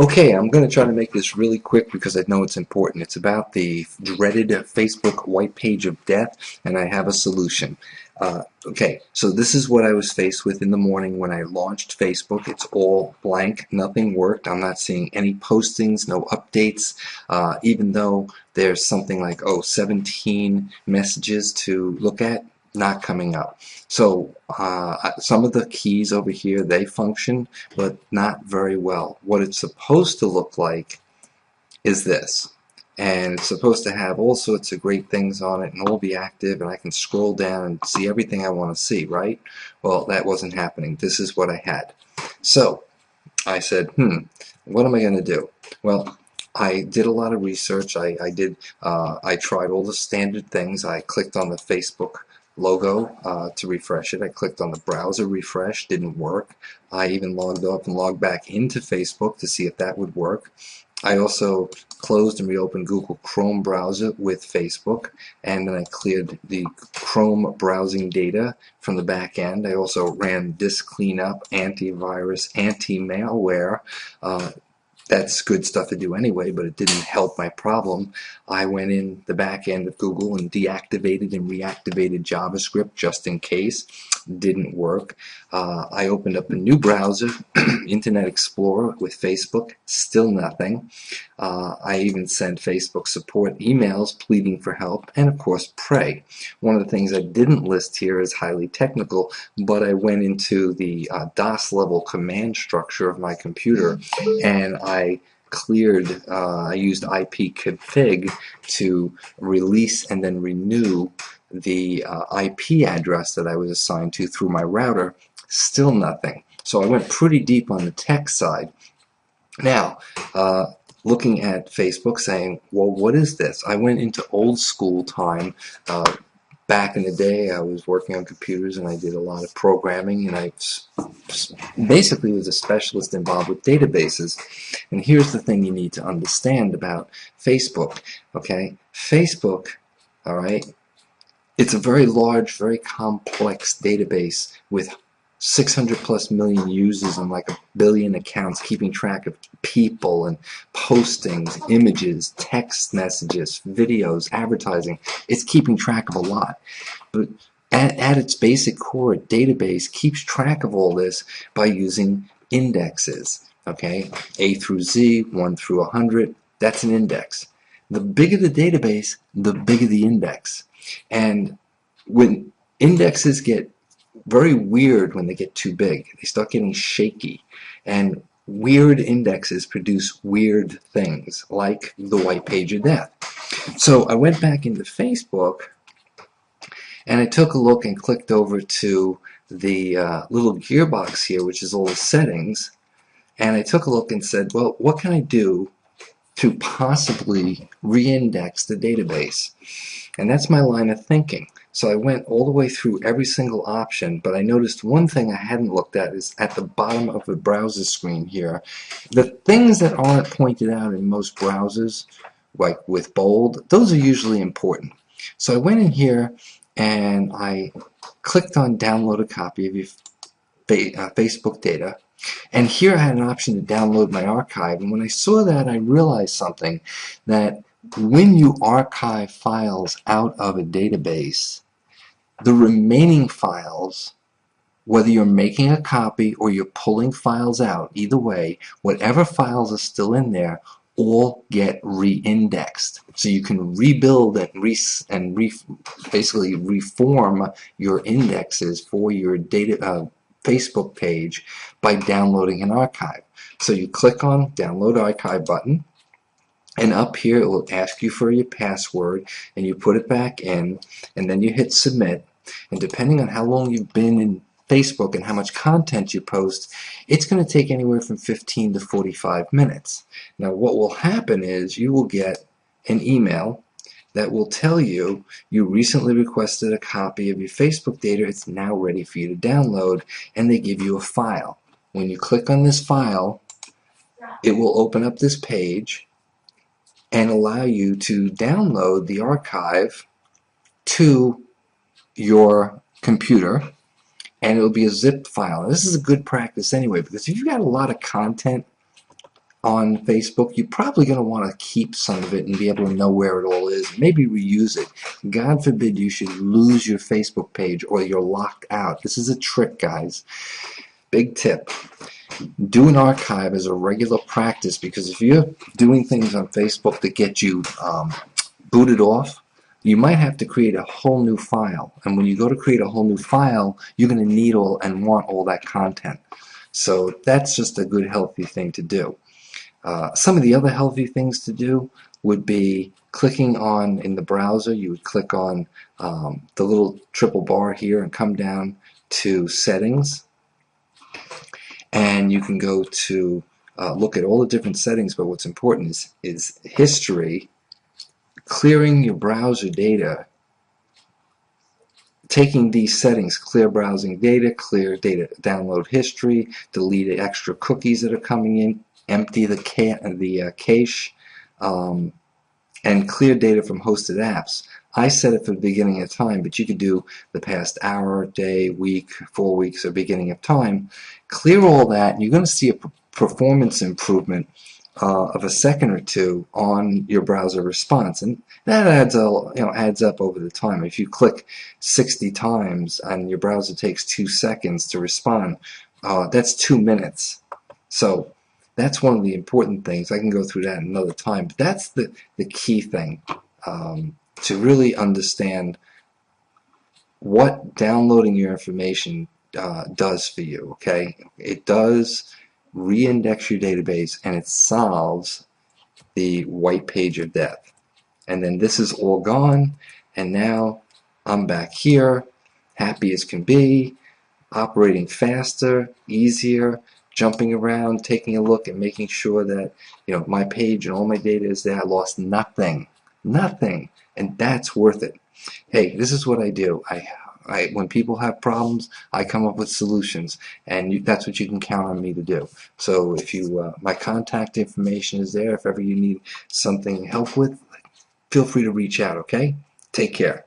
Okay, I'm going to try to make this really quick because I know it's important. It's about the dreaded Facebook white page of death, and I have a solution. Okay, so this is what I was faced with in the morning when I launched Facebook. It's all blank. Nothing worked. I'm not seeing any postings, no updates, even though there's something like, 17 messages to look at, not coming up. So some of the keys over here, they function, but not very well. What it's supposed to look like is this. And it's supposed to have all sorts of great things on it and all be active, and I can scroll down and see everything I want to see, right? Well, that wasn't happening. This is what I had. So I said, what am I going to do? Well, I did a lot of research. I tried all the standard things. I clicked on the Facebook logo to refresh it. I clicked on the browser refresh, didn't work. I even logged up and logged back into Facebook to see if that would work. I also closed and reopened Google Chrome browser with Facebook, and then I cleared the Chrome browsing data from the back end. I also ran disk cleanup, antivirus, anti-malware. That's good stuff to do anyway, but it didn't help my problem. I went in the back end of Google and deactivated and reactivated JavaScript just in case. Didn't work. I opened up a new browser, Internet Explorer with Facebook, still nothing. I even sent Facebook support emails pleading for help, and of course pray. One of the things I didn't list here is highly technical, but I went into the DOS level command structure of my computer, and I cleared, I used ipconfig to release and then renew the IP address that I was assigned to through my router. Still nothing. So I went pretty deep on the tech side. Now, looking at Facebook saying, well, what is this? I went into old school time. Back in the day, I was working on computers and I did a lot of programming, and I basically was a specialist involved with databases. And here's the thing you need to understand about Facebook. Okay, Facebook, all right, it's a very large, very complex database with 600 plus million users and like 1 billion accounts, keeping track of people and postings, images, text messages, videos, advertising. It's keeping track of a lot. But at its basic core, a database keeps track of all this by using indexes. Okay, A through Z, 1 through 100, that's an index. The bigger the database, the bigger the index. And when indexes get very weird, when they get too big, they start getting shaky, and weird indexes produce weird things like the white page of death. So I went back into Facebook and I took a look and clicked over to the little gearbox here, which is all the settings, and I took a look and said, well, what can I do to possibly re-index the database? And that's my line of thinking. So I went all the way through every single option, but I noticed one thing I hadn't looked at is at the bottom of the browser screen here. The things that aren't pointed out in most browsers, like with bold, those are usually important. So I went in here and I clicked on download a copy of your Facebook data. And here I had an option to download my archive, and when I saw that, I realized something, that when you archive files out of a database, the remaining files, whether you're making a copy or you're pulling files out, either way, whatever files are still in there all get re-indexed. So you can rebuild and basically reform your indexes for your data Facebook page by downloading an archive. So you click on download archive button, and up here it will ask you for your password, and you put it back in, and then you hit submit. And depending on how long you've been in Facebook and how much content you post, it's going to take anywhere from 15 to 45 minutes. Now what will happen is you will get an email that will tell you you recently requested a copy of your Facebook data, it's now ready for you to download, and they give you a file. When you click on this file, it will open up this page and allow you to download the archive to your computer, and it'll be a zipped file. This is a good practice anyway, because if you've got a lot of content on Facebook, you're probably going to want to keep some of it and be able to know where it all is. Maybe reuse it. God forbid you should lose your Facebook page or you're locked out. This is a trick, guys. Big tip. Do an archive as a regular practice, because if you're doing things on Facebook that get you booted off, you might have to create a whole new file. And when you go to create a whole new file, you're going to need all and want all that content. So that's just a good, healthy thing to do. Some of the other healthy things to do would be clicking on, in the browser, you would click on the little triple bar here and come down to Settings. And you can go to look at all the different settings, but what's important is History, clearing your browser data, taking these settings: clear browsing data, clear data download history, delete extra cookies that are coming in, empty the cache, and clear data from hosted apps. I set it for the beginning of time, but you could do the past hour, day, week, 4 weeks, or beginning of time. Clear all that, and you're going to see a performance improvement of a second or two on your browser response, and that adds up over the time. If you click 60 times and your browser takes 2 seconds to respond, that's 2 minutes. So that's one of the important things. I can go through that another time, but that's the key thing, to really understand what downloading your information does for you. Okay, it does re-index your database, and it solves the white page of death. And then this is all gone, and now I'm back here, happy as can be, operating faster, easier, jumping around, taking a look and making sure that my page and all my data is there. I lost nothing, and that's worth it. Hey, this is what I do. When people have problems, I come up with solutions, and that's what you can count on me to do. So if my contact information is there. If ever you need something help with, feel free to reach out. Okay? Take care.